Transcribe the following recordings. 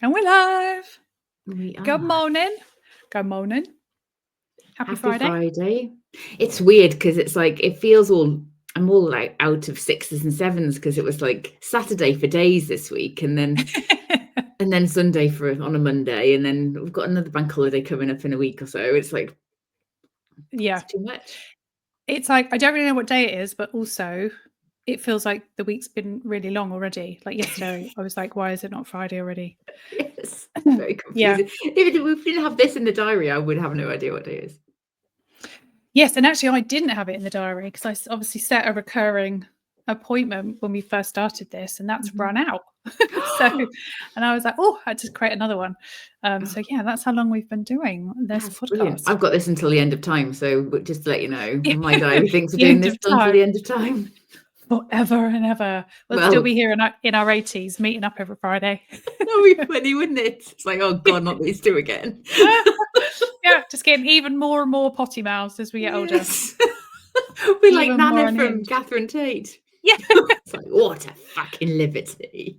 And we're live. We are. Good morning. Good morning. Happy Friday. It's weird because it's like it feels I'm all like out of 6s and 7s because it was like Saturday for days this week and then Sunday on a Monday, and then we've got another bank holiday coming up in a week or so. It's like it's too much. It's like I don't really know what day it is, but also it feels like the week's been really long already. Like yesterday, I was like, why is it not Friday already? Yes, very confusing. If we didn't have this in the diary, I would have no idea what day it is. Yes, and actually I didn't have it in the diary because I obviously set a recurring appointment when we first started this, and that's run out. And I was like, I had to create another one. So yeah, that's how long we've been doing this podcast. Brilliant. I've got this until the end of time, so just to let you know, my diary thinks we're doing this until the end of time. Forever and ever. We'll still be here in our 80s, meeting up every Friday. That would be funny, wouldn't it? It's like, oh God, not these two again. Yeah, just getting even more and more potty mouthed as we get older. We're like Nana from Catherine Tate. Yeah. It's like, what a fucking liberty.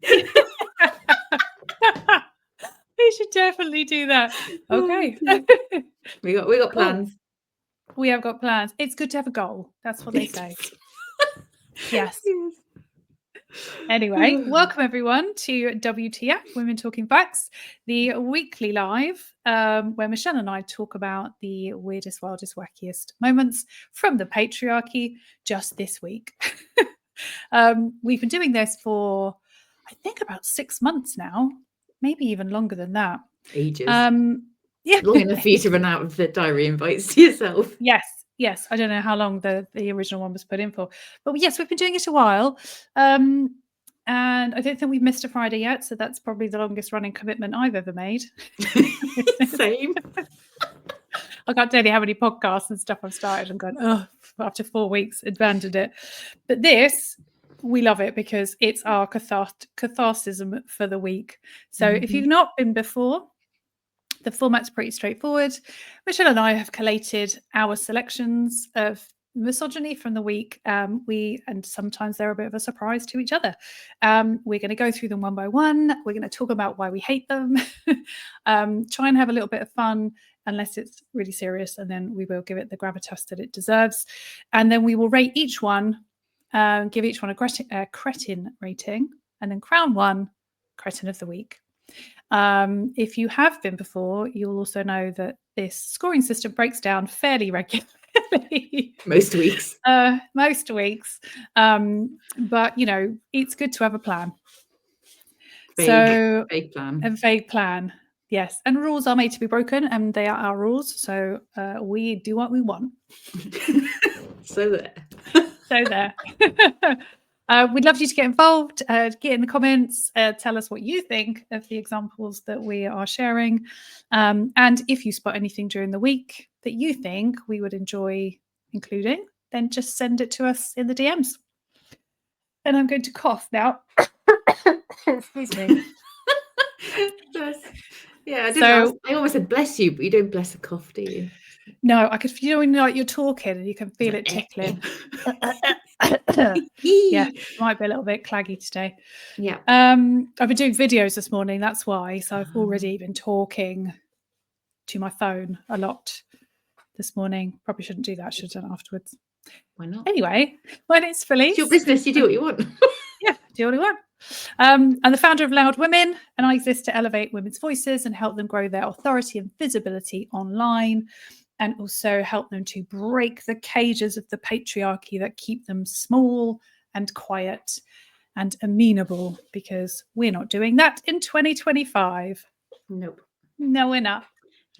We should definitely do that. Okay. We got plans. We have got plans. It's good to have a goal. That's what they say. Yes. Anyway, welcome everyone to WTF, Women Talking Facts, the weekly live where Michelle and I talk about the weirdest, wildest, wackiest moments from the patriarchy just this week. We've been doing this for, I think, about 6 months now, maybe even longer than that. Ages. Yeah. Long enough for you to run out of the diary invites yourself. Yes. I don't know how long the original one was put in for. But yes, we've been doing it a while. And I don't think we've missed a Friday yet. So that's probably the longest running commitment I've ever made. Same. I can't tell you how many podcasts and stuff I've started and gone, after 4 weeks, abandoned it. But this, we love it because it's our catharsism for the week. So if you've not been before, the format's pretty straightforward. Michelle and I have collated our selections of misogyny from the week. And sometimes they're a bit of a surprise to each other. We're going to go through them one by one. We're going to talk about why we hate them. Try and have a little bit of fun, unless it's really serious, and then we will give it the gravitas that it deserves. And then we will rate each one, give each one a cretin rating, and then crown one cretin of the week. If you have been before, you'll also know that this scoring system breaks down fairly regularly. Most weeks. But, you know, it's good to have a plan. Vague plan. A vague plan, yes. And rules are made to be broken, and they are our rules. So we do what we want. So there. We'd love you to get involved, get in the comments, tell us what you think of the examples that we are sharing. And if you spot anything during the week that you think we would enjoy including, then just send it to us in the DMs. And I'm going to cough now. Excuse me. I almost said bless you, but you don't bless a cough, do you? No, I could feel like you're talking and you can feel it tickling. Yeah, might be a little bit claggy today. Yeah. I've been doing videos this morning, that's why. So I've already been talking to my phone a lot this morning. Probably shouldn't do that. Should have done it afterwards. Why not? Anyway, my name's Felice. It's your business. You do what you want. Yeah, do what you want. I'm the founder of Loud Women, and I exist to elevate women's voices and help them grow their authority and visibility online, and also help them to break the cages of the patriarchy that keep them small and quiet and amenable, because we're not doing that in 2025. Nope. No, we're not.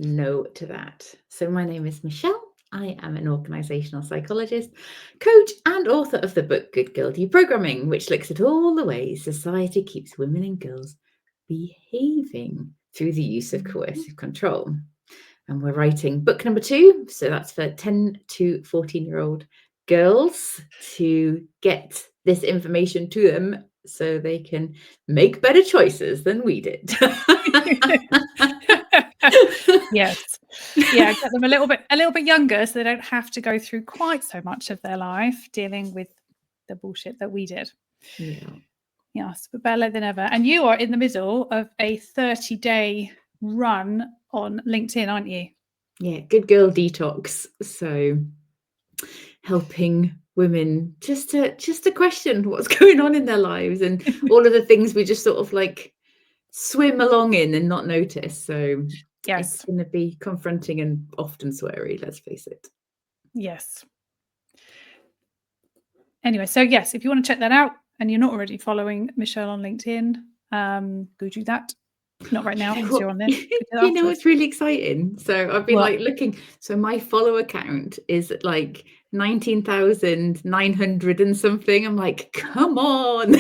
No to that. So my name is Michelle. I am an organisational psychologist, coach and author of the book Good Girl Deprogramming, which looks at all the ways society keeps women and girls behaving through the use of coercive control. And we're writing book number 2. So that's for 10 to 14-year-old girls, to get this information to them so they can make better choices than we did. Yes. Yeah, get them a little bit younger so they don't have to go through quite so much of their life dealing with the bullshit that we did. Yeah. Yes, but better late than ever. And you are in the middle of a 30-day run on LinkedIn, aren't you? Yeah, good girl detox. So helping women just to question what's going on in their lives and all of the things we just sort of like swim along in and not notice. So Yes. it's going to be confronting and often sweary, let's face it. Yes. Anyway, so yes, if you want to check that out and you're not already following Michelle on LinkedIn, go do that. Not right now because you're on this. You know what's really exciting? So I've been What? like looking. So my follower count is like 19,900 and something. I'm like, come on.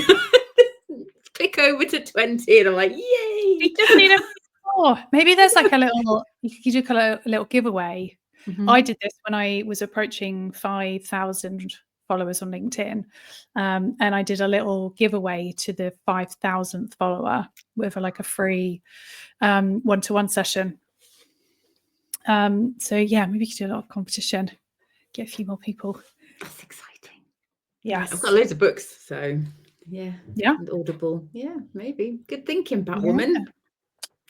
Click over to 20 and I'm like, yay. You just need a few more. Maybe there's like a little, you could do a little giveaway. Mhm. I did this when I was approaching 5,000 followers on LinkedIn. And I did a little giveaway to the 5,000th follower with like a free one-to-one session. So yeah, maybe you could do a lot of competition, get a few more people. That's exciting. Yes. I've got loads of books. So yeah. Yeah. And Audible. Yeah, maybe. Good thinking, Batwoman.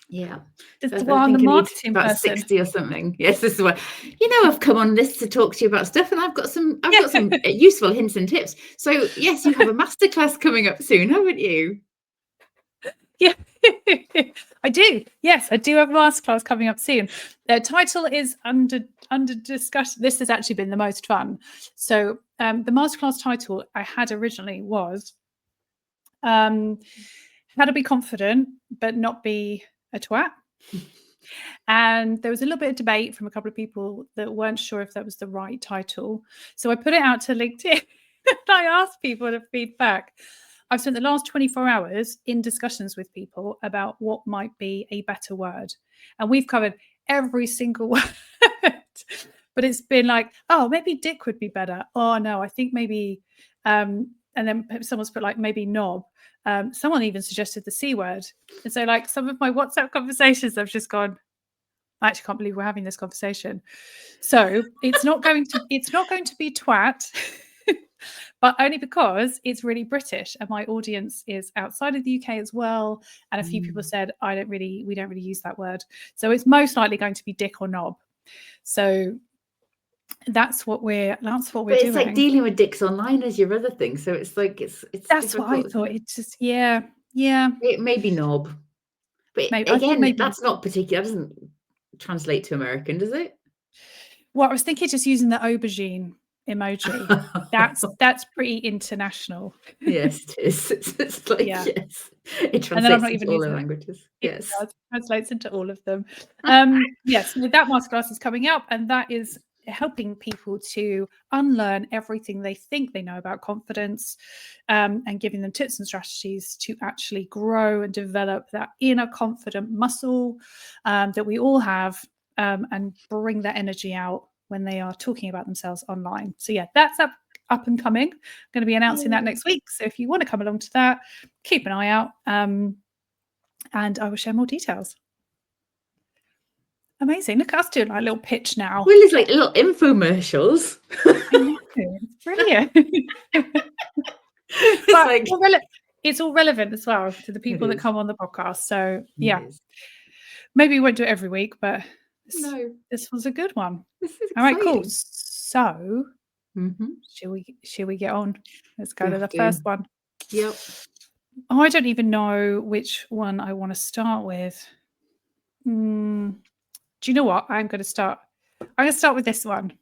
Yeah. This is So why I'm the marketing about person. 60 or something. Yes, this is why. You know, I've come on this to talk to you about stuff, and I've got some useful hints and tips. So yes, you have a masterclass coming up soon, haven't you? Yeah, I do. Yes, I do have a masterclass coming up soon. The title is under discussion. This has actually been the most fun. So the masterclass title I had originally was how to be confident but not be a twat. And there was a little bit of debate from a couple of people that weren't sure if that was the right title. So I put it out to LinkedIn and I asked people to feedback. I've spent the last 24 hours in discussions with people about what might be a better word. And we've covered every single word. But it's been like, oh, maybe dick would be better. Oh, no, I think maybe, and then someone's put like maybe knob. Someone even suggested the C word. And so like some of my WhatsApp conversations, I've just gone, I actually can't believe we're having this conversation. So it's not going to be twat, but only because it's really British and my audience is outside of the UK as well. And a few people said we don't really use that word. So it's most likely going to be dick or knob. So that's what we're doing. It's like dealing with dicks online as your other thing. So it's like it's that's difficult. what I thought. It's just yeah. It may be knob. But Maybe, again, that's not particular. That doesn't translate to American, does it? Well, I was thinking just using the aubergine emoji. That's pretty international. Yes, it is. It's like yes, it translates into all the languages. Yes, it translates into all of them. Yes, so that masterclass is coming up, and that is helping people to unlearn everything they think they know about confidence, and giving them tips and strategies to actually grow and develop that inner confident muscle that we all have, and bring that energy out when they are talking about themselves online. So yeah, that's up and coming. I'm going to be announcing that next week. So if you want to come along to that, keep an eye out, and I will share more details. Amazing. Look at us doing our little pitch now. Well, it's like little infomercials. I know. It's brilliant. It's all relevant as well to the people that come on the podcast. So yeah, maybe we won't do it every week, but this was a good one. All right, cool. So should we get on? Let's go to the first one. Yep. Oh, I don't even know which one I want to start with. Do you know what? I'm going to start with this one.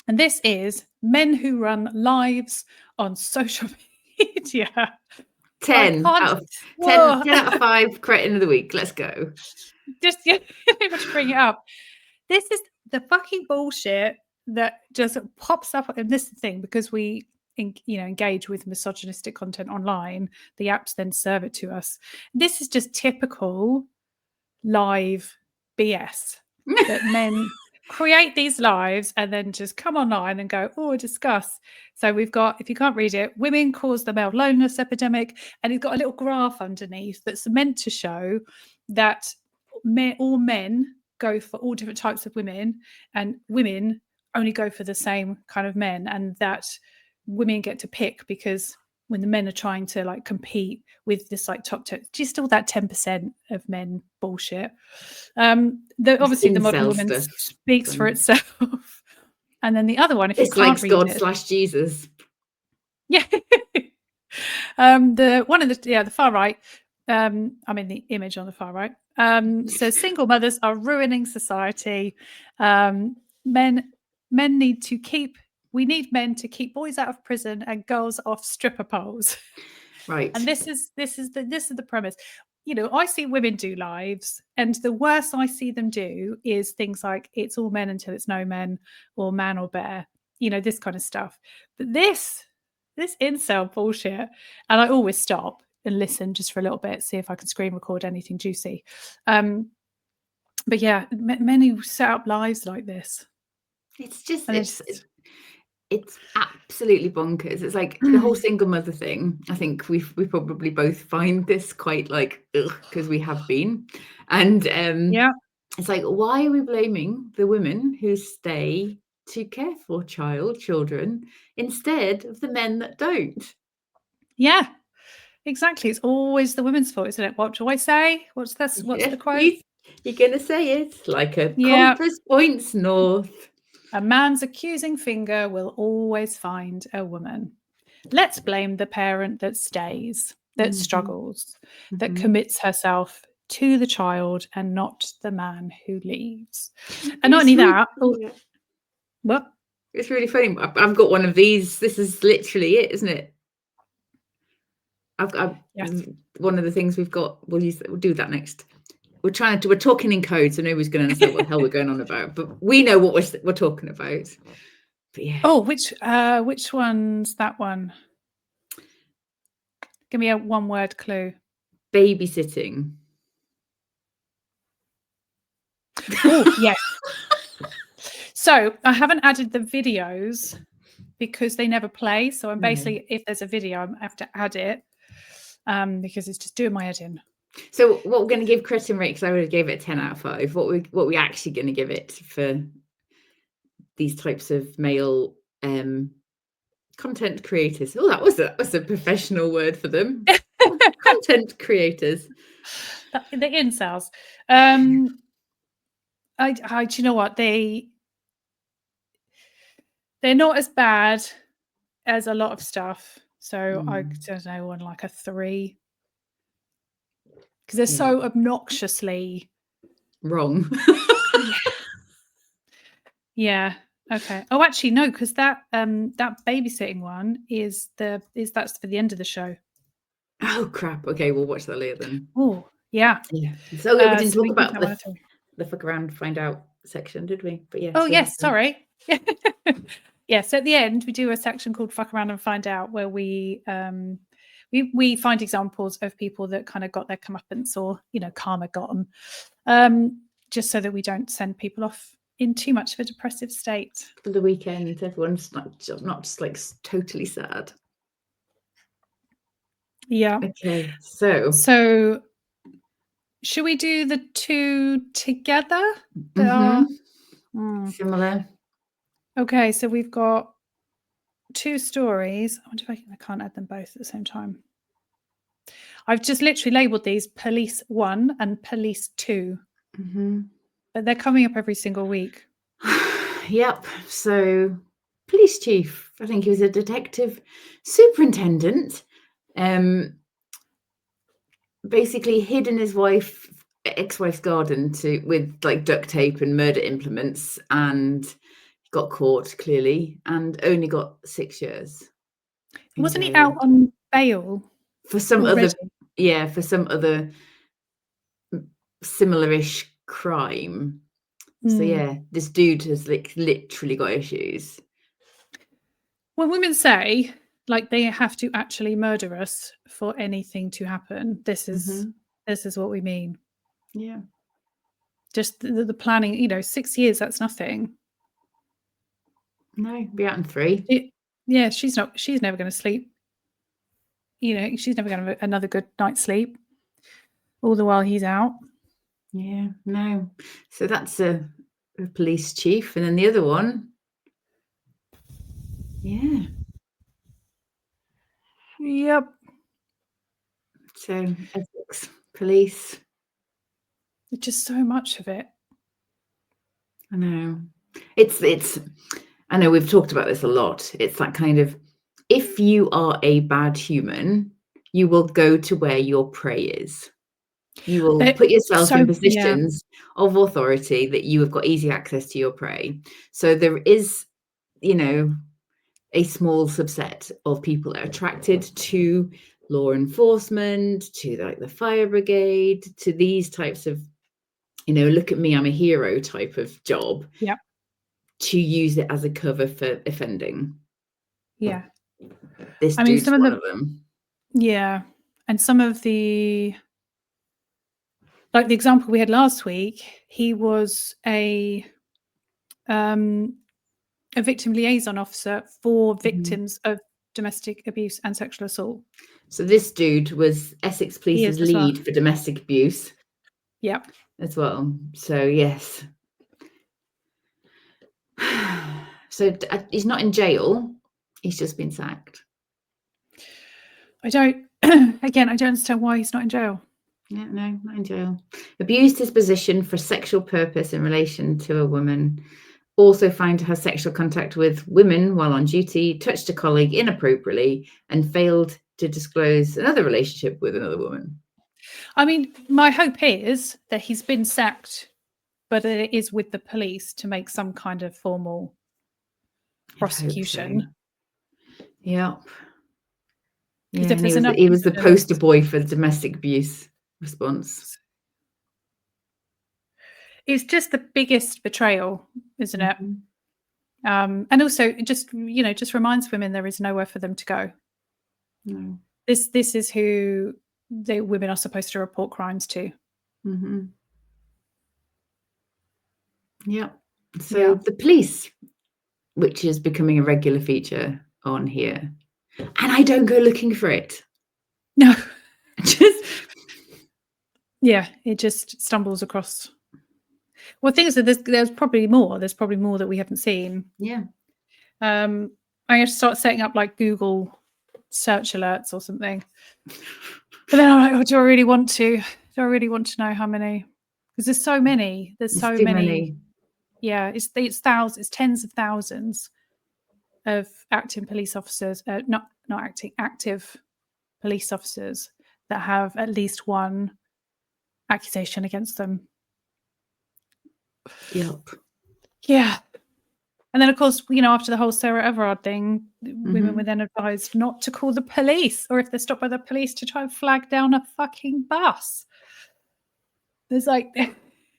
And this is men who run lives on social media. 10 out of 5 cretin of the week. Let's go. Just bring it up. This is the fucking bullshit that just pops up. And this is the thing, because we engage with misogynistic content online, the apps then serve it to us. This is just typical live BS that men create these lives and then just come online and go, oh, discuss. So we've got, if you can't read it, women cause the male loneliness epidemic, and it's got a little graph underneath that's meant to show that all men go for all different types of women, and women only go for the same kind of men, and that women get to pick because when the men are trying to like compete with this like just all that 10% of men bullshit. Obviously the modern incel woman stuff. speaks for itself. And then the other one, if you It's can't like read God it, / Jesus. yeah. The one in the far right, I mean the image on the far right, says single mothers are ruining society. Men need to keep. We need men to keep boys out of prison and girls off stripper poles. Right. And this is the premise. You know, I see women do lives, and the worst I see them do is things like it's all men until it's no men, or man or bear. You know, this kind of stuff. But this incel bullshit, and I always stop and listen just for a little bit, see if I can screen record anything juicy. But yeah, men who set up lives like this. It's just And it's absolutely bonkers. It's like the whole single mother thing. I think we probably both find this quite like because we have been, and yeah, it's like, why are we blaming the women who stay to care for children instead of the men that don't? yeah, exactly. It's always the women's fault, isn't it? What do I say? What's this? What's the quote? You're gonna say it like a Yeah. compass points north. A man's accusing finger will always find a woman. Let's blame the parent that stays, that struggles, that commits herself to the child and not the man who leaves. And not only that, what? It's really funny. I've got one of these. This is literally it, isn't it? Yes. One of the things we've got. We'll do that next. We're talking in code, so nobody's going to understand what the hell we're going on about. But we know what we're talking about. But yeah. Oh, which one's that one? Give me a one-word clue. Babysitting. Oh, yes. So I haven't added the videos because they never play. So I'm basically, if there's a video, I have to add it because it's just doing my head in. So what we're going to give credit and rate, because I would have gave it a 10 out of 5. What we actually going to give it for these types of male content creators? Oh, that was a professional word for them. Content creators. The incels. Do you know what? They're not as bad as a lot of stuff. So I don't know, on like a 3. Because they're so obnoxiously wrong. Yeah. Okay. Oh, actually, no, because that babysitting one that's for the end of the show. Oh crap! Okay, we'll watch that later then. Oh, yeah. Yeah. So we didn't talk about the fuck around, find out section, did we? But yeah. Oh yes, sorry. Yeah. So at the end, we do a section called "Fuck Around and Find Out," where we find examples of people that kind of got their comeuppance, or karma got them, just so that we don't send people off in too much of a depressive state. For the weekend, everyone's not just like totally sad. Yeah. Okay, so should we do the 2 together? Similar. Okay, so we've got 2 stories. I wonder if I can't add them both at the same time. I've just literally labelled these Police 1 and Police 2. But they're coming up every single week. Yep. So police chief, I think he was a detective superintendent, basically hid in his ex-wife's garden with like duct tape and murder implements, and got caught clearly and only got 6 years. Wasn't he out on bail for some already? For some other similar-ish crime. So yeah, this dude has like literally got issues. When women say like they have to actually murder us for anything to happen, this is what we mean. Yeah. Just the planning, 6 years, that's nothing. No, be out in 3. She's never going to sleep. She's never going to have another good night's sleep all the while he's out. Yeah, no. So that's a police chief. And then the other one. Yeah. Yep. So ethics, police. It's just so much of it. I know. It's I know we've talked about this a lot. It's that kind of, if you are a bad human, you will go to where your prey is. You will put yourself in positions of authority that you have got easy access to your prey. So there is, a small subset of people that are attracted to law enforcement, to like the fire brigade, to these types of, look at me, I'm a hero type of job. Yeah. To use it as a cover for offending. Yeah. This dude's one of them. Yeah. And some of the, like the example we had last week, he was a victim liaison officer for victims of domestic abuse and sexual assault. So this dude was Essex Police's lead for domestic abuse. Yep. As well. So yes. So he's not in jail. He's just been sacked. I don't understand why he's not in jail. Yeah, no, not in jail. Abused his position for sexual purpose in relation to a woman. Also found to have sexual contact with women while on duty, touched a colleague inappropriately, and failed to disclose another relationship with another woman. I mean, my hope is that he's been sacked, but it is with the police to make some kind of formal prosecution. So. Yep. Yeah, If and he was the poster boy for the domestic abuse response. It's just the biggest betrayal, isn't it? And also it just reminds women there is nowhere for them to go. No. This is who the women are supposed to report crimes to. Yeah. So the police, which is becoming a regular feature on here, and I don't go looking for it. No. It just stumbles across. Well, things that there's probably more. There's probably more that we haven't seen. Yeah. I have to start setting up like Google search alerts or something. But then I'm like, do I really want to? Do I really want to know how many? Because there's so many. There's so many. Yeah, it's thousands. It's tens of thousands of active police officers. Active police officers that have at least one accusation against them. Yep. Yeah. And then, of course, after the whole Sarah Everard thing, women were then advised not to call the police, or if they're stopped by the police, to try and flag down a fucking bus. There's like,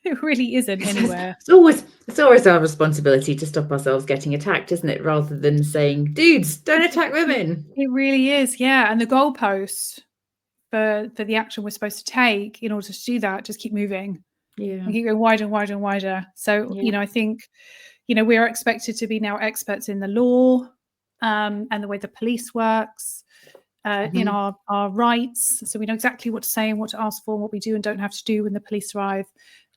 it really isn't anywhere. It's always our responsibility to stop ourselves getting attacked, isn't it? Rather than saying, dudes, don't attack women. It really is, yeah. And the goalposts for the action we're supposed to take in order to do that just keep moving. Yeah. And keep going wider and wider and wider. So, I think, we are expected to be now experts in the law and the way the police works, in our rights. So we know exactly what to say and what to ask for and what we do and don't have to do when the police arrive.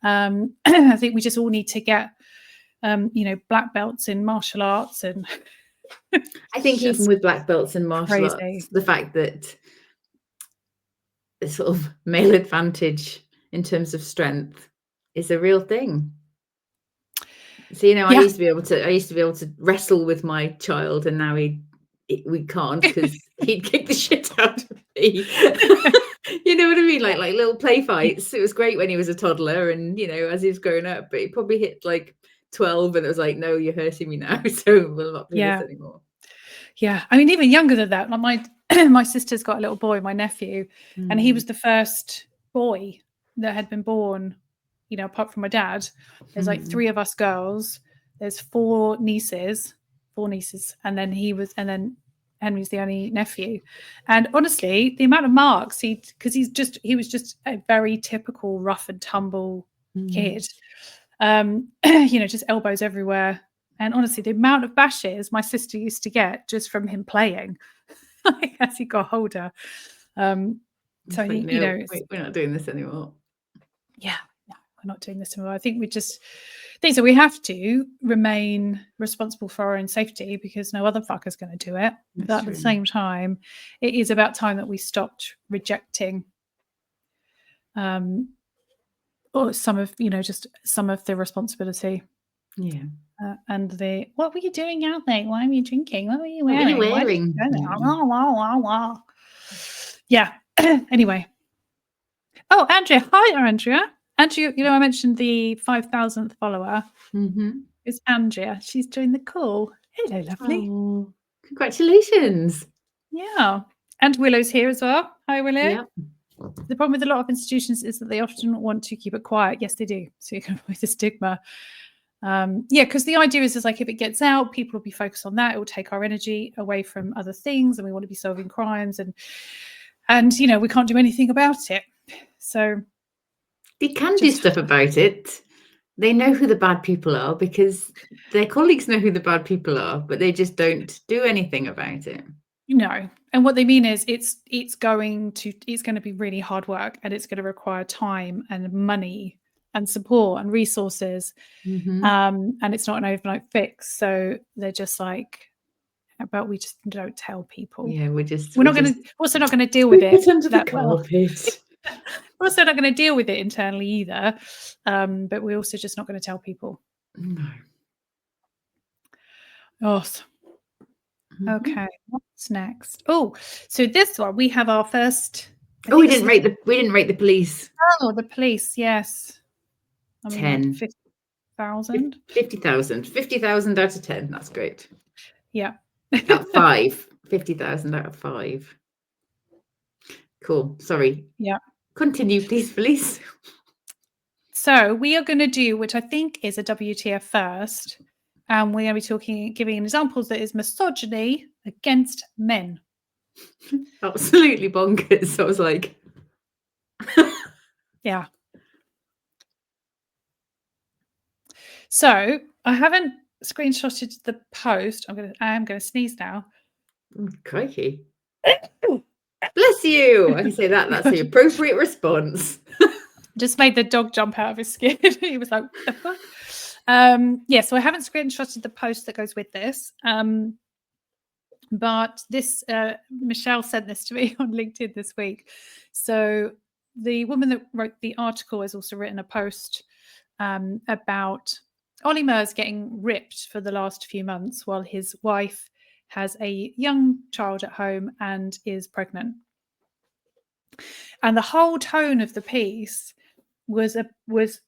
I think we just all need to get, black belts in martial arts. And I think even with black belts in martial arts, the fact that the sort of male advantage in terms of strength is a real thing. So, I used to be able to wrestle with my child, and now we can't because he'd kick the shit out of me. You know what I mean? Like little play fights. It was great when he was a toddler and, as he was growing up, but he probably hit like 12 and it was like, no, you're hurting me now. So we'll not do this anymore. Yeah. I mean, even younger than that, like my sister's got a little boy, my nephew, and he was the first boy that had been born, apart from my dad. There's like 3 of us girls. There's 4 nieces, and then Henry's the only nephew. And honestly, the amount of marks he was just a very typical rough and tumble kid. Just elbows everywhere. And honestly, the amount of bashes my sister used to get just from him playing as he got older. So we're not doing this anymore. Yeah, no, we're not doing this tomorrow. I think things that we have to remain responsible for our own safety because no other fucker's going to do it. But at the same time, it is about time that we stopped rejecting or some of the responsibility. Yeah. And what were you doing out there? Why were you drinking? What were you wearing? What were you wearing? Yeah. Anyway. Oh, Andrea. Hi, Andrea. Andrea, I mentioned the 5,000th follower. It's Andrea. She's doing the call. Hello, lovely. Oh, congratulations. Yeah. And Willow's here as well. Hi, Willow. Yep. The problem with a lot of institutions is that they often want to keep it quiet. Yes, they do. So you can avoid the stigma. Because the idea is like if it gets out, people will be focused on that. It will take our energy away from other things, and we want to be solving crimes, and we can't do anything about it. So they can do stuff about it. They know who the bad people are because their colleagues know who the bad people are, but they just don't do anything about it. No. And what they mean is it's going to be really hard work, and it's going to require time and money and support and resources. And it's not an overnight fix. So they're just like, but we just don't tell people. Yeah, we're also not going to deal with it under the carpet. We're also not going to deal with it internally either. But we're also just not going to tell people. No. Oh. Okay, what's next? Oh, so this one we have our first. We didn't rate the police. Oh, the police, yes. 10. 50,000. 50,000. 50,000 out of 10. That's great. Yeah. Out of 5. 50,000 out of 5. Cool. Sorry. Yeah. Continue, please, Felice. So we are going to do, which I think is a WTF first. And we're going to be giving examples that is misogyny against men. Absolutely bonkers. I was like, yeah. So I haven't screenshotted the post. I am going to sneeze now. Crikey. Bless you. I can say that's the appropriate response. Just made the dog jump out of his skin. He was like, what the fuck? So I haven't screenshotted the post that goes with this. But this, Michelle sent this to me on LinkedIn this week. So the woman that wrote the article has also written a post about Ollie Murs getting ripped for the last few months while his wife has a young child at home and is pregnant. And the whole tone of the piece was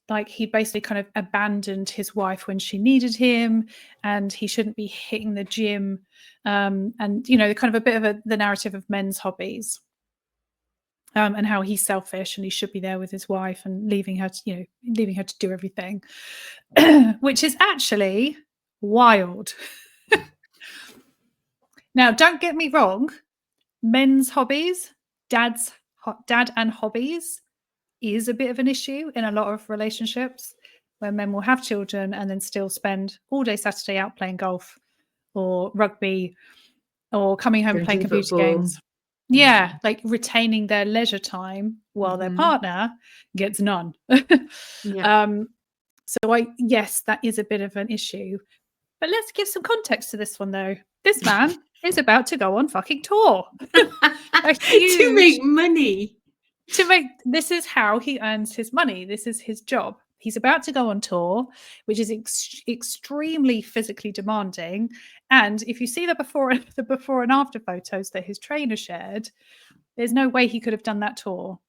like he basically kind of abandoned his wife when she needed him, and he shouldn't be hitting the gym, and kind of a bit of the narrative of men's hobbies, and how he's selfish and he should be there with his wife and leaving her to do everything, which is actually wild. Now, don't get me wrong, men's hobbies, dad and hobbies is a bit of an issue in a lot of relationships where men will have children and then still spend all day Saturday out playing golf or rugby or coming home and playing computer games. Yeah, like retaining their leisure time while their partner gets none. Yes, that is a bit of an issue. But let's give some context to this one, though. This man is about to go on fucking tour. To make money. This is how he earns his money. This is his job. He's about to go on tour, which is extremely physically demanding. And if you see the before and after photos that his trainer shared, there's no way he could have done that tour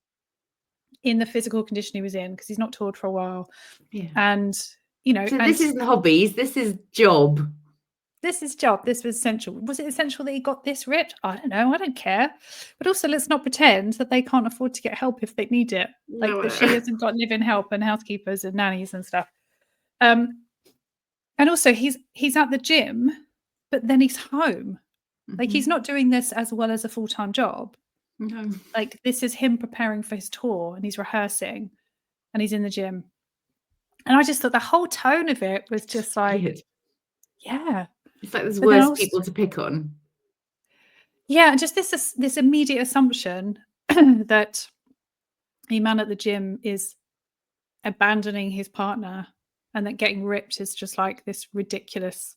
in the physical condition he was in, because he's not toured for a while. Yeah. And so this isn't hobbies. This is job. This is job. This was essential. Was it essential that he got this ripped? I don't know. I don't care. But also, let's not pretend that they can't afford to get help if they need it. Like that she hasn't got live-in help and housekeepers and nannies and stuff. And also, he's at the gym, but then he's home. Like he's not doing this as well as a full-time job. No. Like this is him preparing for his tour, and he's rehearsing, and he's in the gym. And I just thought the whole tone of it was just like, weird. Yeah. It's like there's worse people to pick on. Yeah, and just this immediate assumption that a man at the gym is abandoning his partner and that getting ripped is just like this ridiculous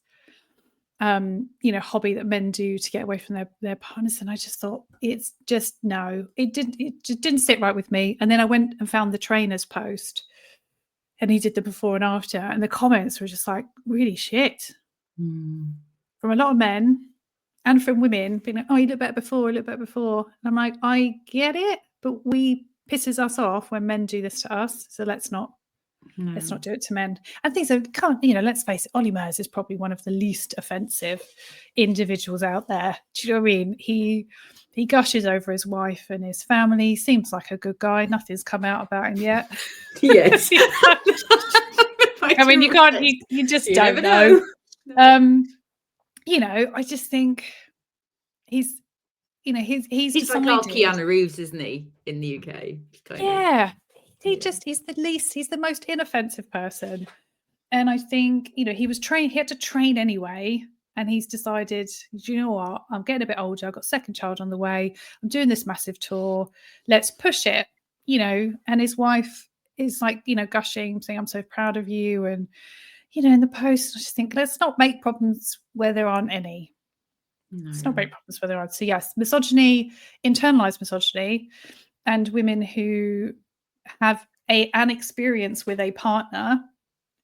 hobby that men do to get away from their partners. And I just thought, it's just no, it just didn't sit right with me. And then I went and found the trainer's post, and he did the before and after, and the comments were just like really shit from a lot of men and from women being like, oh, you look better before, you look better before. And I'm like, I get it, but pisses us off when men do this to us, so let's not do it to men. I think so. Let's face it, Ollie Murs is probably one of the least offensive individuals out there. Do you know what I mean? He gushes over his wife and his family, seems like a good guy. Nothing's come out about him yet. Yes. I mean, you just don't know. I just think he's like our Keanu Reeves, isn't he, in the UK? Yeah. He's the most inoffensive person. And I think, he had to train anyway. And he's decided, do you know what? I'm getting a bit older. I've got a second child on the way. I'm doing this massive tour. Let's push it, and his wife is like, gushing, saying, I'm so proud of you. And, in the post, I just think, let's not make problems where there aren't any. No. Let's not make problems where there aren't. So yes, misogyny, internalized misogyny, and women who have an experience with a partner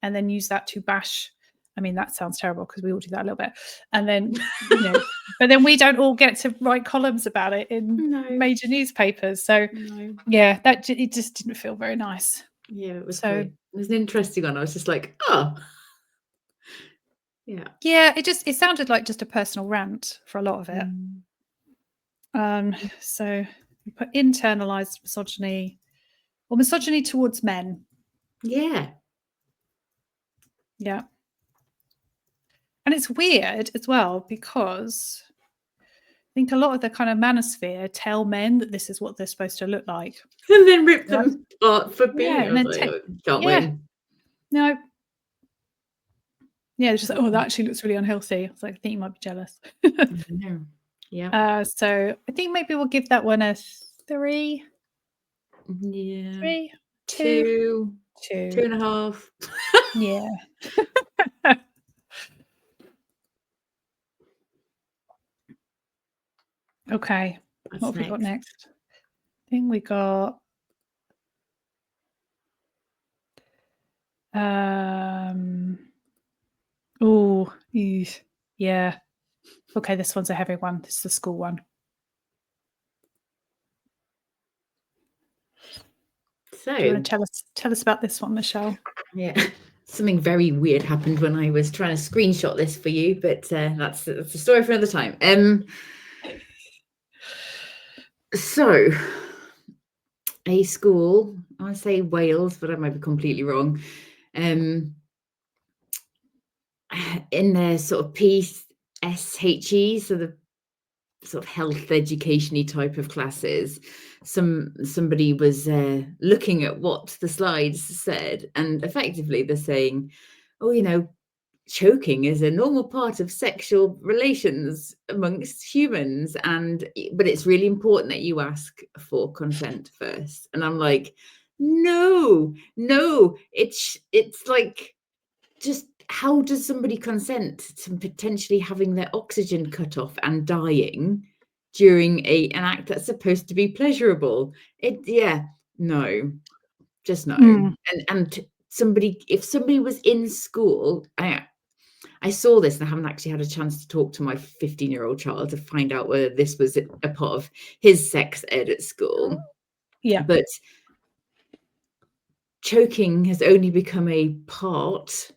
and then use that to bash. I mean, that sounds terrible because we all do that a little bit. And then, but then we don't all get to write columns about it in major newspapers. So yeah, it just didn't feel very nice. Yeah, it was an interesting one. I was just like, oh. Yeah, it sounded like just a personal rant for a lot of it. So we put internalized misogyny, or misogyny towards men. Yeah. And it's weird as well because I think a lot of the kind of manosphere tell men that this is what they're supposed to look like. And then rip them apart for being can't win. No. Yeah, it's just like, oh, that actually looks really unhealthy. I was like, I think you might be jealous. Yeah. So I think maybe we'll give that one a 3. Yeah. 3, 2, 2.5. Yeah. Okay. What have we got next? I think we got yeah. Okay, this one's a heavy one. This is the school one. So do you want to tell us about this one, Michelle? Yeah. Something very weird happened when I was trying to screenshot this for you, but that's a story for another time. So a school, I want to say Wales, but I might be completely wrong. In their sort of PSHE, so the sort of health education-y type of classes, somebody was looking at what the slides said, and effectively they're saying, oh, choking is a normal part of sexual relations amongst humans, but it's really important that you ask for consent first. And I'm like, no, it's like, just how does somebody consent to potentially having their oxygen cut off and dying during an act that's supposed to be pleasurable? No, just no. And if somebody was in school, I saw this, and I haven't actually had a chance to talk to my 15-year-old child to find out whether this was a part of his sex ed at school. Yeah. But choking has only become a part,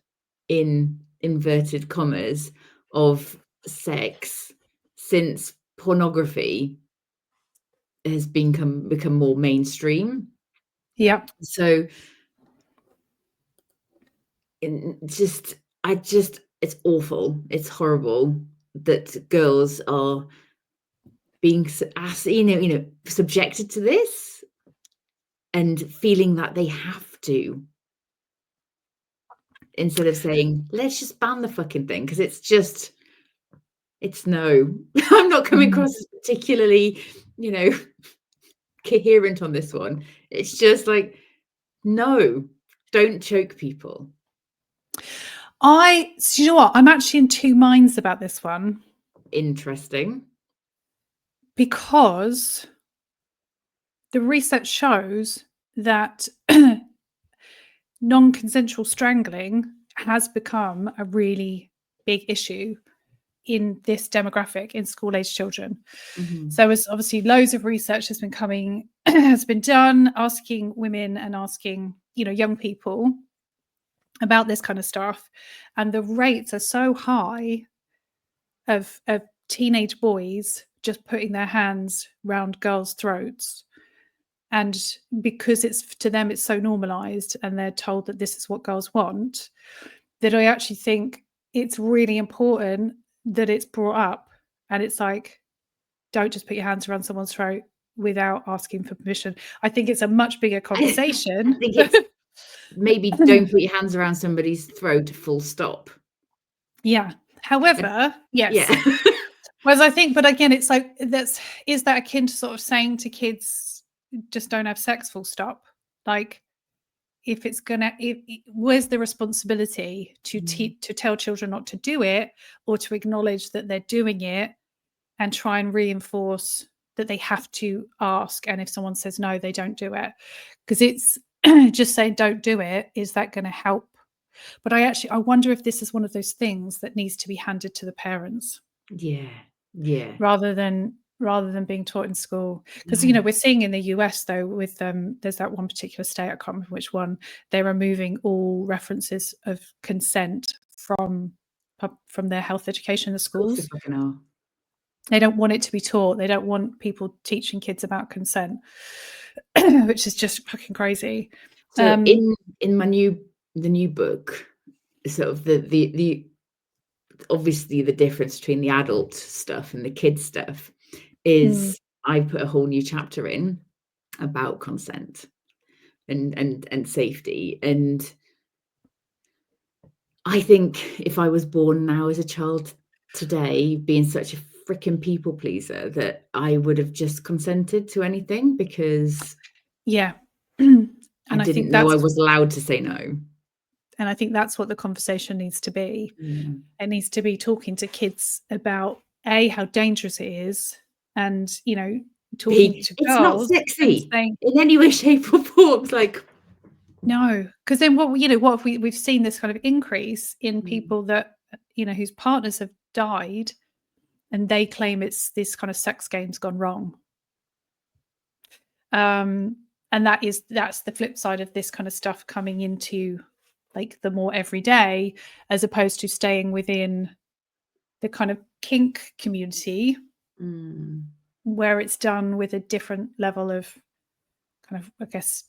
in inverted commas, of sex since pornography has become more mainstream. Yeah. So it's awful. It's horrible that girls are being subjected to this and feeling that they have to, instead of saying, let's just ban the fucking thing, because it's no. I'm not coming across as particularly, coherent on this one. It's just like, no, Don't choke people. So you know what? I'm actually in two minds about this one. Interesting. Because the research shows that non-consensual strangling has become a really big issue in this demographic, in school-age children. So as obviously loads of research has been done, asking women and asking, young people about this kind of stuff, and the rates are so high of teenage boys just putting their hands around girls' throats, and because to them it's so normalized and they're told that this is what girls want, that I actually think it's really important that it's brought up, and it's like, don't just put your hands around someone's throat without asking for permission. I think it's a much bigger conversation. I think it's maybe don't put your hands around somebody's throat, full stop. Yeah. However, yes. Yeah. Whereas I think, but again, it's like, is that akin to sort of saying to kids, just don't have sex, full stop? Like, if it's gonna, where's the responsibility to tell children not to do it, or to acknowledge that they're doing it and try and reinforce that they have to ask, and if someone says no, they don't do it? Because it's just saying don't do it, is that going to help? But I wonder if this is one of those things that needs to be handed to the parents. Yeah. Rather than being taught in school. Because we're seeing in the US though, with there's that one particular state, I can't remember which one, they're removing all references of consent from their health education in the schools. They don't want it to be taught. They don't want people teaching kids about consent, which is just fucking crazy. So in the new book, sort of the obviously the difference between the adult stuff and the kids stuff is I put a whole new chapter in about consent and safety. And I think if I was born now as a child today, being such a freaking people pleaser, that I would have just consented to anything, because and I didn't know I was allowed to say no. And I think that's what the conversation needs to be. It needs to be talking to kids about how dangerous it is, and talking to it's girls. Not sexy in any way, shape, or form. Like, no, because then what we've seen this kind of increase in people that whose partners have died, and they claim it's this kind of sex game's gone wrong. And that's the flip side of this kind of stuff coming into like the more everyday, as opposed to staying within the kind of kink community, where it's done with a different level of kind of, I guess,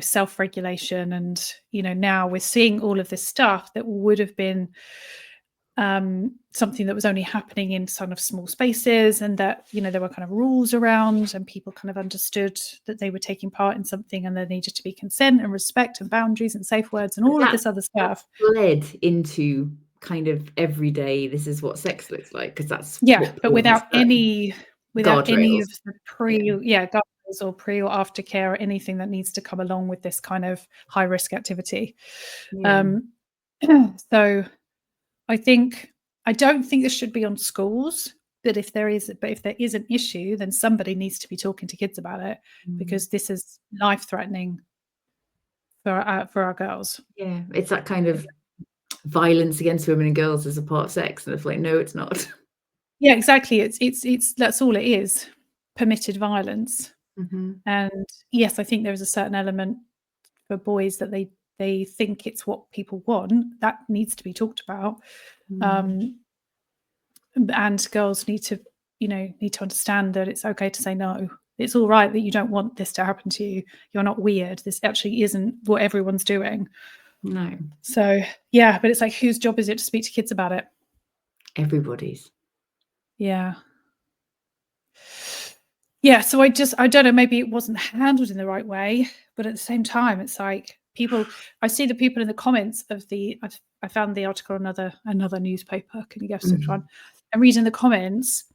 self-regulation. And now we're seeing all of this stuff that would have been something that was only happening in sort of small spaces, and that there were kind of rules around, and people kind of understood that they were taking part in something, and there needed to be consent and respect and boundaries and safe words and all of this other stuff led into kind of everyday, this is what sex looks like, because that's but without any of the guardrails or pre or aftercare or anything that needs to come along with this kind of high risk activity. So I don't think this should be on schools, but if there is an issue, then somebody needs to be talking to kids about it, because this is life-threatening for our girls. Yeah, it's that kind of violence against women and girls as a part of sex, and it's like, no, it's not. Yeah, exactly. It's that's all it is, permitted violence. And yes, I think there is a certain element for boys that they think it's what people want. That needs to be talked about. And girls need to understand that it's okay to say no. It's all right that you don't want this to happen to you. You're not weird. This actually isn't what everyone's doing. No. So yeah, but it's like, whose job is it to speak to kids about it? Everybody's. Yeah. So I don't know, maybe it wasn't handled in the right way, but at the same time, it's like I see the people in the comments of I found the article on another newspaper. Can you guess which one? And reading the comments,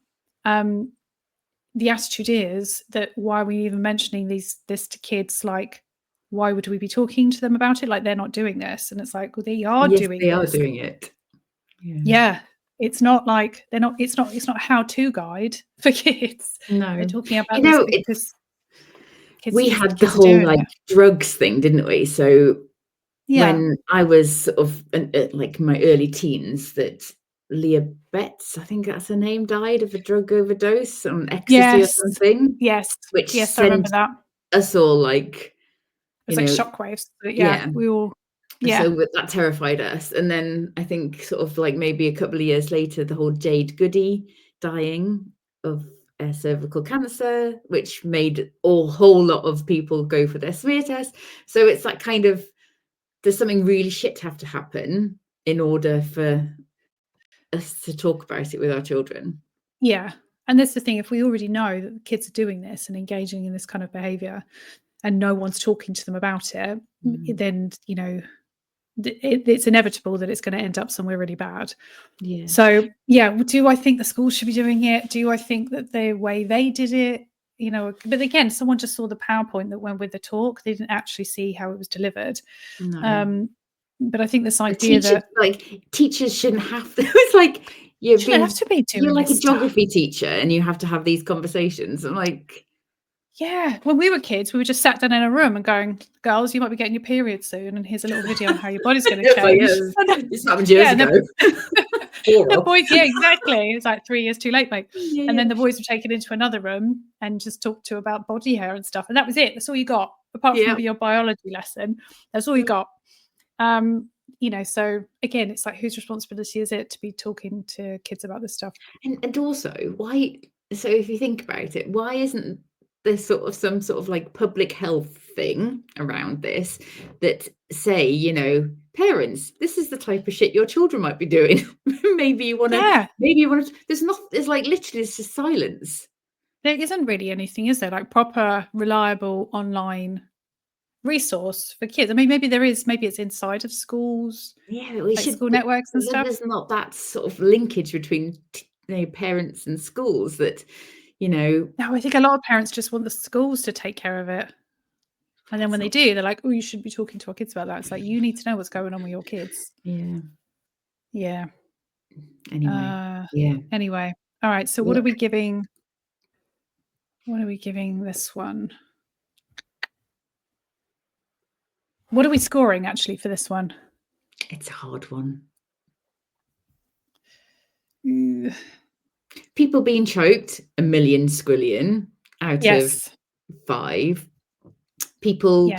the attitude is that, why are we even mentioning this to kids? Like, why would we be talking to them about it? Like, they're not doing this. And it's like, well, they are Yes, doing they are this. doing it. Yeah. It's not like they're not, it's not a how-to guide for kids. No. They're talking about You know, this because we had the kids are whole doing like it. drugs thing, didn't we? So Yeah. when I was sort of like my early teens, that Leah Betts, I think that's her name, died of a drug overdose on ecstasy or Yes. something, Yes. which Yes, I remember sent that. us all like, It's like shockwaves. But yeah, yeah. we all, yeah. So that terrified us. And then I think sort of like maybe a couple of years later, the whole Jade Goody dying of cervical cancer, which made a whole lot of people go for their smear test. So it's like kind of, there's something really shit have to happen in order for us to talk about it with our children. Yeah. And that's the thing, if we already know that the kids are doing this and engaging in this kind of behavior and no one's talking to them about it, then, you know, it's inevitable that it's going to end up somewhere really bad. Yeah. So, yeah, do I think the schools should be doing it? Do I think that the way they did it, you know, but again, someone just saw the PowerPoint that went with the talk. They didn't actually see how it was delivered. No. But I think this idea that teachers shouldn't have to. It's like you're shouldn't have to be doing like a this stuff. geography teacher and you have to have these conversations. I'm like, yeah, when we were kids, we were just sat down in a room and going, girls, you might be getting your period soon, and here's a little video on how your body's going to change. This happened years ago. The boys, yeah, exactly. It's like 3 years too late, mate. Yeah, and then the boys were taken into another room and just talked to about body hair and stuff, and that was it. That's all you got, apart from your biology lesson. That's all you got. You know, so again, it's like, whose responsibility is it to be talking to kids about this stuff? And also, why? So if you think about it, why isn't there sort of some sort of like public health thing around this that say, you know, parents, this is the type of shit your children might be doing. maybe you want to. There's like literally it's just silence. There isn't really anything, is there? Like proper, reliable online resource for kids. I mean, maybe there is. Maybe it's inside of schools, Yeah, we like should. school networks and stuff. There's not that sort of linkage between parents and schools that, you know. No, I think a lot of parents just want the schools to take care of it. And then when they do, they're like, oh, you should be talking to our kids about that. It's like, you need to know what's going on with your kids. Yeah. Yeah. Anyway. Anyway. All right. So what are we giving? What are we giving this one? What are we scoring actually for this one? It's a hard one. Ooh. People being choked, 1,000,000 squillion out of 5. People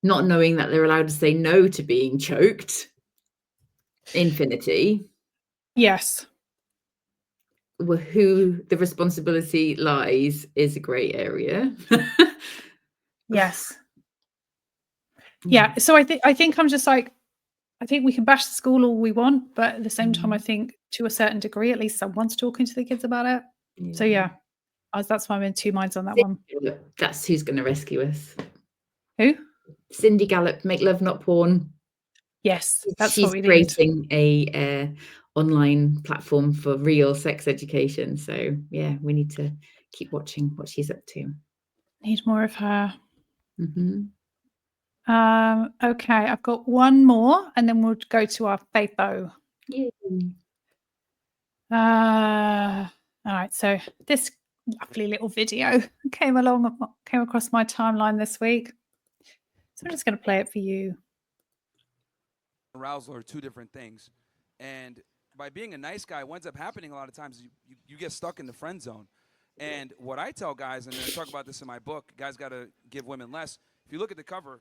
not knowing that they're allowed to say no to being choked, infinity. Yes. Who the responsibility lies is a grey area. Yes. Yeah. So I think I'm just like, I think we can bash the school all we want, but at the same time, I think to a certain degree, at least someone's talking to the kids about it. So yeah, that's why I'm in two minds on that one. That's who's going to rescue us. Who? Cindy Gallop, Make Love Not Porn. Yes, that's she's what we creating a online platform for real sex education. So yeah, we need to keep watching what she's up to. Need more of her. Mm-hmm. Okay, I've got one more, and then we'll go to our Faitho. Yay. All right, so this lovely little video came across my timeline this week. So I'm just going to play it for you. Arousal are two different things. And by being a nice guy, what ends up happening a lot of times is you get stuck in the friend zone. And what I tell guys, and I talk about this in my book, guys got to give women less. If you look at the cover,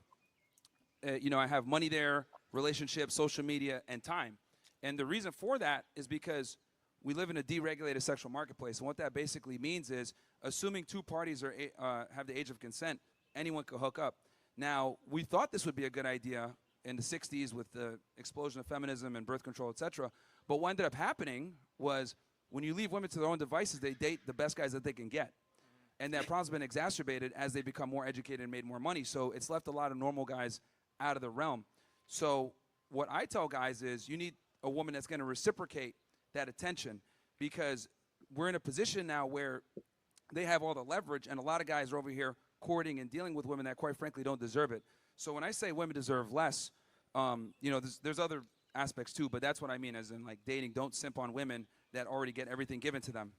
you know, I have money there, relationships, social media, and time. And the reason for that is because we live in a deregulated sexual marketplace. And what that basically means is, assuming two parties have the age of consent, anyone could hook up. Now, we thought this would be a good idea in the 60s with the explosion of feminism and birth control, etc. But what ended up happening was when you leave women to their own devices, they date the best guys that they can get. And that problem's been exacerbated as they become more educated and made more money. So it's left a lot of normal guys out of the realm. So what I tell guys is you need a woman that's going to reciprocate that attention, because we're in a position now where they have all the leverage, and a lot of guys are over here courting and dealing with women that quite frankly don't deserve it. So when I say women deserve less, you know, there's other aspects too, but that's what I mean, as in like dating. Don't simp on women that already get everything given to them.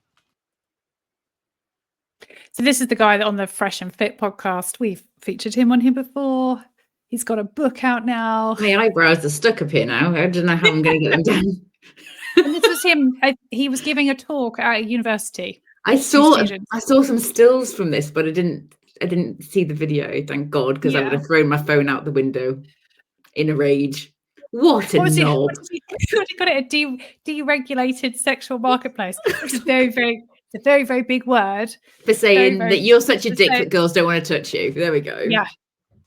So this is the guy that on the Fresh and Fit podcast, we've featured him on here before. He's got a book out now. My eyebrows are stuck up here now. I don't know how I'm going to get them down. And this was him. He was giving a talk at a university. I saw some stills from this, but I didn't see the video, thank God, because I would have thrown my phone out the window in a rage. What a knob. He got it a deregulated sexual marketplace. It's a very, very big word. For saying that you're such a dick that girls don't want to touch you. There we go. Yeah.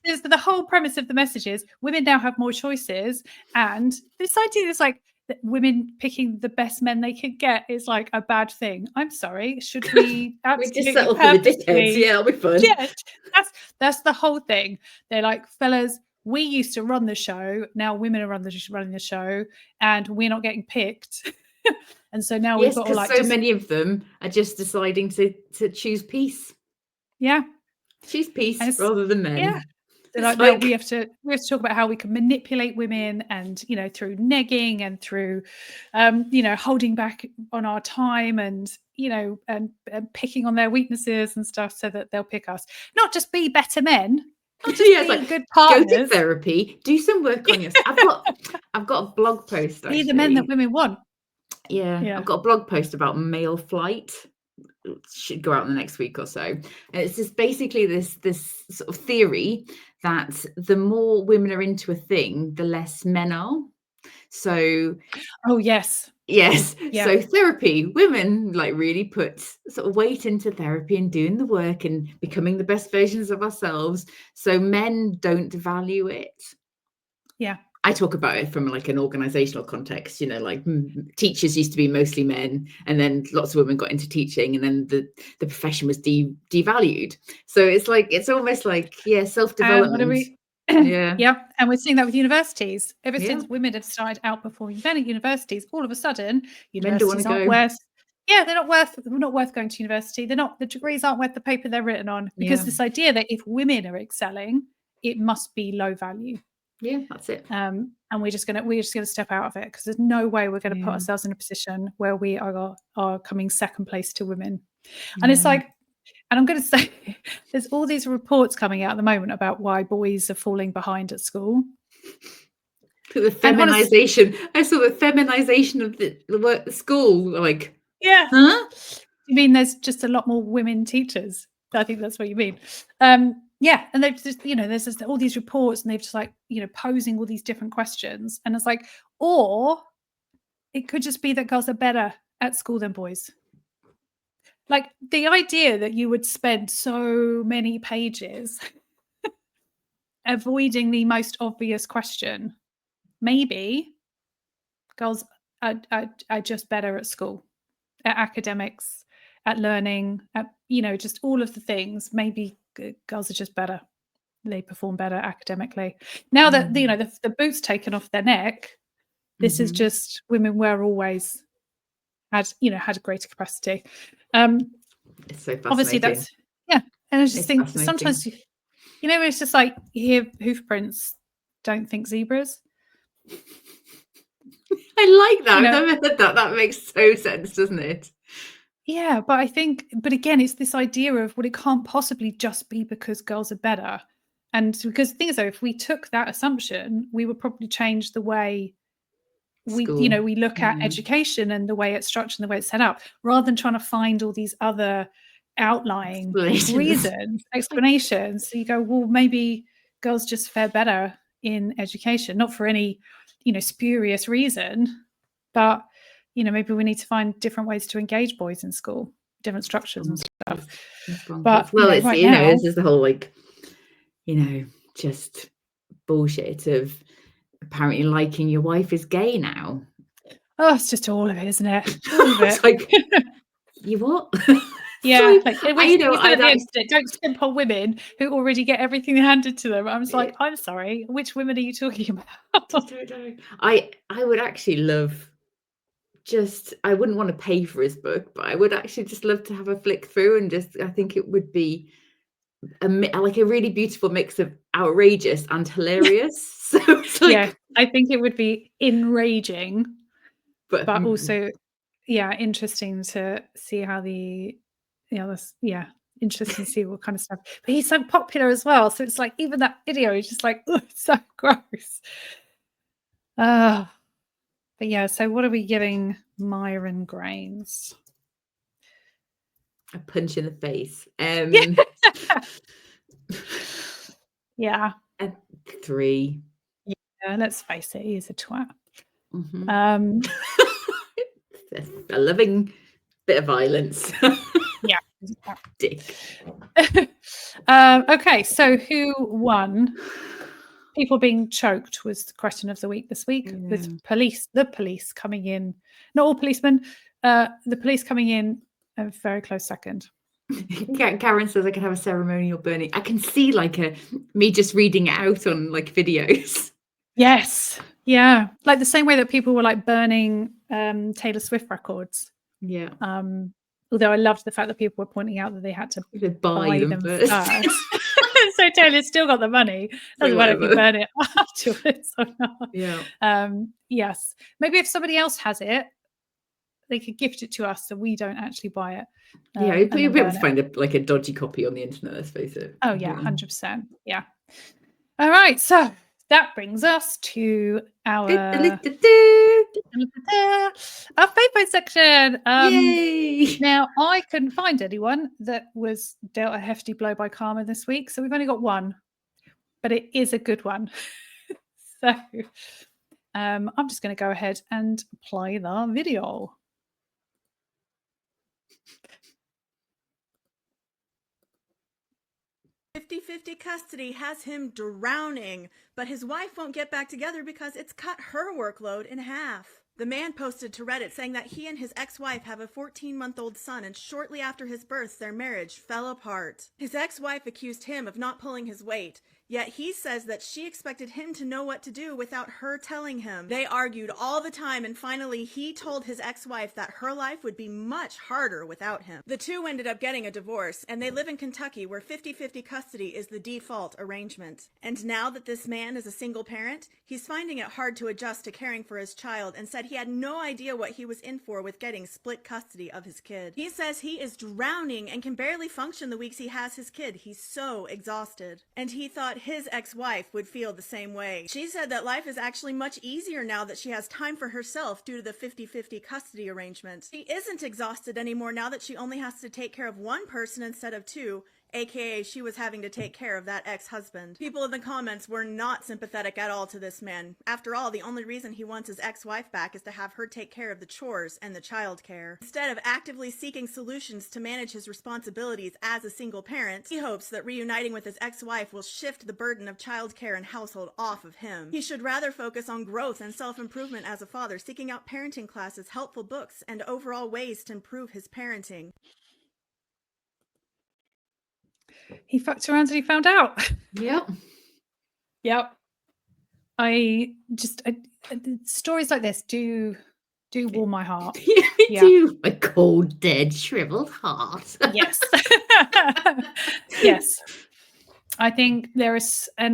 The whole premise of the message is women now have more choices. And this idea is like that women picking the best men they can get is like a bad thing. I'm sorry. Should we we just settle for the dickheads? Yeah, it'll be fun. Yeah, that's the whole thing. They're like, fellas, we used to run the show. Now women are running the show, and we're not getting picked. And so now we've got like so many of them are just deciding to choose peace. Yeah, choose peace rather than men. Yeah. Like, no, we have to talk about how we can manipulate women, and you know, through negging and through you know, holding back on our time, and you know, and picking on their weaknesses and stuff so that they'll pick us. Not just be better men, not just be good partners. Go to therapy, do some work on yourself. I've got a blog post. Be the men that women want. Yeah, I've got a blog post about male flight. It should go out in the next week or so. And it's just basically this sort of theory that the more women are into a thing, the less men are. So yes. Yeah. So therapy, women like really put sort of weight into therapy and doing the work and becoming the best versions of ourselves. So men don't value it. Yeah. I talk about it from like an organizational context, you know, like teachers used to be mostly men, and then lots of women got into teaching, and then the profession was devalued. So it's like, it's almost like, self-development. Yeah. And we're seeing that with universities. Ever since women have started outperforming men at universities, all of a sudden universities aren't worth. Yeah, they're not worth going to university. The degrees aren't worth the paper they're written on, because this idea that if women are excelling, it must be low value. Yeah, that's it. And we're just gonna step out of it, because there's no way we're going to put ourselves in a position where we are coming second place to women. And it's like, and I'm going to say, there's all these reports coming out at the moment about why boys are falling behind at school. The feminization. I saw the feminization of the school. Like, huh? You mean there's just a lot more women teachers? I think that's what you mean. Yeah, and they've just, you know, there's just all these reports, and they've just like, you know, posing all these different questions, and it's like, or it could just be that girls are better at school than boys. Like the idea that you would spend so many pages avoiding the most obvious question. Maybe girls are just better at school, at academics, at learning, at, you know, just all of the things. Maybe girls are just better. They perform better academically. Now that, you know, the boot's taken off their neck, this is just women were always had a greater capacity. It's so fascinating. Obviously that's, and I just think sometimes, you know, it's just like, you hear hoof prints, don't think zebras. I like that. You know, I've never heard that. That makes so sense, doesn't it? Yeah, but I think, but again, it's this idea of, well, it can't possibly just be because girls are better. And because the thing is, though, if we took that assumption, we would probably change the way we look at education and the way it's structured and the way it's set up, rather than trying to find all these other outlying explanations. So you go, well, maybe girls just fare better in education, not for any, you know, spurious reason, but, you know, maybe we need to find different ways to engage boys in school, different structures and stuff. But it's right now, this is the whole, like, you know, just bullshit of apparently liking your wife is gay now. Oh, it's just all of it, isn't it? All of it. It's like, you what? Yeah, like, don't simp on women who already get everything handed to them. I was like, I'm sorry, which women are you talking about? I would actually love, I wouldn't want to pay for his book, but I would actually just love to have a flick through, and just, I think it would be like a really beautiful mix of outrageous and hilarious. So it's like, Yeah, I think it would be enraging, but also, yeah, interesting to see how interesting to see what kind of stuff. But he's so popular as well, so it's like even that video is just like, oh, it's so gross. But yeah, so what are we giving Myron Grains? a punch in the face. Yeah. A 3. Yeah, let's face it, he's a twat. A loving bit of violence. Yeah. Dick. Okay, so who won? People being choked was the question of the week this week, with the police coming in, not all policemen, the police coming in a very close second. Karen says I can have a ceremonial burning. I can see like me just reading it out on like videos. Yes. Yeah. Like the same way that people were like burning Taylor Swift records. Yeah. Although I loved the fact that people were pointing out that they had to buy them first. So Taylor's still got the money. Doesn't matter if you burn it afterwards or not. Yeah. Yes. Maybe if somebody else has it, they could gift it to us so we don't actually buy it. Yeah, you'll be able to find a dodgy copy on the internet, let's face it. Oh yeah, 100%. Yeah. All right, so that brings us to our favourite section. Yay! Now, I couldn't find anyone that was dealt a hefty blow by karma this week, so we've only got one, but it is a good one. So I'm just going to go ahead and play the video. 50-50 custody has him drowning, but his wife won't get back together because it's cut her workload in half. The man posted to Reddit saying that he and his ex-wife have a 14-month-old son, and shortly after his birth, their marriage fell apart. His ex-wife accused him of not pulling his weight, yet he says that she expected him to know what to do without her telling him. They argued all the time, and finally he told his ex-wife that her life would be much harder without him. The two ended up getting a divorce, and they live in Kentucky, where 50-50 custody is the default arrangement. And now that this man is a single parent, he's finding it hard to adjust to caring for his child, and said he had no idea what he was in for with getting split custody of his kid. He says he is drowning and can barely function the weeks he has his kid. He's so exhausted. And he thought his ex-wife would feel the same way. She said that life is actually much easier now that she has time for herself due to the 50-50 custody arrangement. She isn't exhausted anymore now that she only has to take care of one person instead of two, aka she was having to take care of that ex-husband. People in the comments were not sympathetic at all to this man. After all, the only reason he wants his ex-wife back is to have her take care of the chores and the child care. Instead of actively seeking solutions to manage his responsibilities as a single parent, he hopes that reuniting with his ex-wife will shift the burden of child care and household off of him. He should rather focus on growth and self-improvement as a father, seeking out parenting classes, helpful books, and overall ways to improve his parenting. He fucked around and he found out. Yep. Yep. Stories like this do warm my heart. Yeah, me too. A cold, dead, shriveled heart. Yes. Yes. I think there's a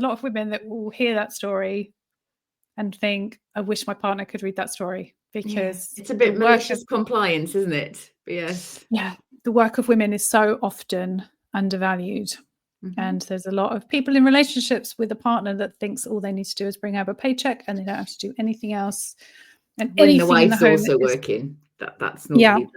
lot of women that will hear that story and think, I wish my partner could read that story, because it's a bit malicious compliance, isn't it? But yes. Yeah. The work of women is so often undervalued. Mm-hmm. And there's a lot of people in relationships with a partner that thinks all they need to do is bring home a paycheck and they don't have to do anything else. And when the wife's also working, that's normally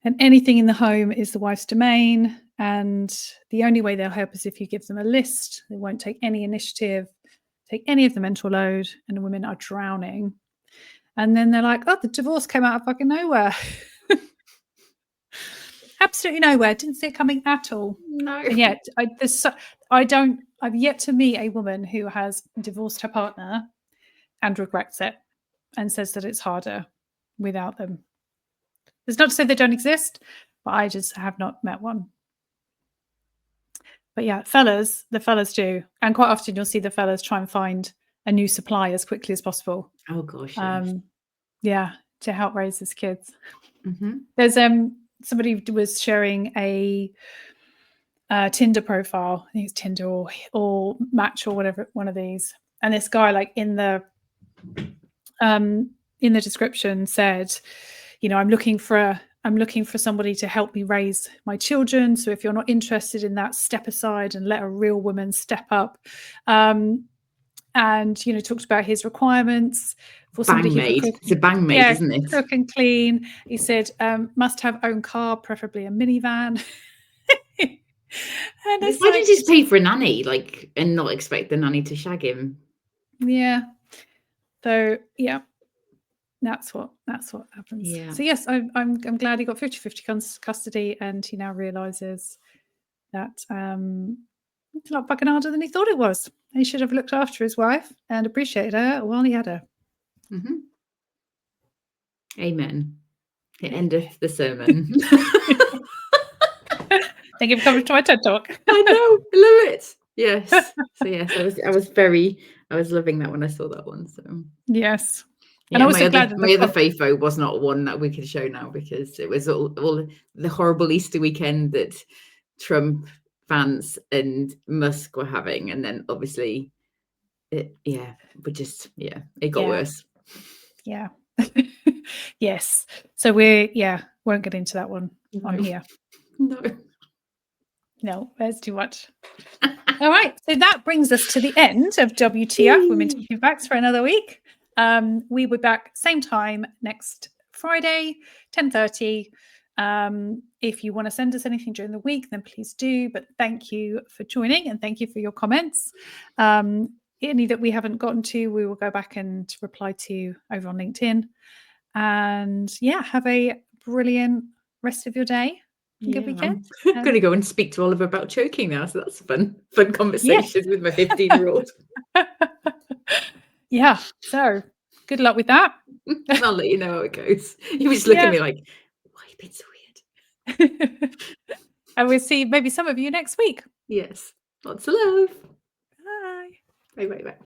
and anything in the home is the wife's domain. And the only way they'll help is if you give them a list. They won't take any initiative, take any of the mental load, and the women are drowning. And then they're like, oh, the divorce came out of fucking nowhere. Absolutely nowhere. Didn't see it coming at all. No. And yet, I've yet to meet a woman who has divorced her partner and regrets it and says that it's harder without them. It's not to say they don't exist, but I just have not met one. But yeah, the fellas do. And quite often you'll see the fellas try and find a new supply as quickly as possible. Oh gosh. Yes. To help raise his kids. Mm-hmm. There's somebody was sharing a Tinder profile. I think it's Tinder or Match or whatever, one of these. And this guy, like in the description, said, you know, I'm looking for somebody to help me raise my children. So if you're not interested in that, step aside and let a real woman step up. And, you know, talked about his requirements for somebody who Bang can maid. cook. It's a bang maid, Yeah, isn't it? cook and clean. He said, must have own car, preferably a minivan. And it's Why like, didn't he just pay for a nanny, like, and not expect the nanny to shag him? yeah. So yeah, that's what happens. Yeah. So yes, I'm glad he got 50-50 custody, and he now realizes that it's a lot fucking harder than he thought it was. He should have looked after his wife and appreciated her while he had her. Mm-hmm. Amen. It endeth the sermon. Thank you for coming to my TED Talk. I know, I love it. Yes. So yes, I was loving that when I saw that one. So Yes. yeah, And I'm also glad that my other FAFO was not one that we could show now, because it was all the horrible Easter weekend that Trump, Vance and Musk were having, and then obviously it got worse. Yeah. Yes. So we won't get into that one on here. No, there's too much. All right. So that brings us to the end of WTF, Women Talking Facts, for another week. We will be back same time next Friday, 10:30. If you want to send us anything during the week, then please do. But thank you for joining, and thank you for your comments. Any that we haven't gotten to, we will go back and reply to over on LinkedIn. And have a brilliant rest of your day. Good weekend. I'm going to go and speak to Oliver about choking now, so that's a fun conversation with my 15-year-old. Yeah. So good luck with that. I'll let you know how it goes. You just look at me like, why are you being so weird? And we'll see maybe some of you next week. Yes. Lots of love. Bye. Bye.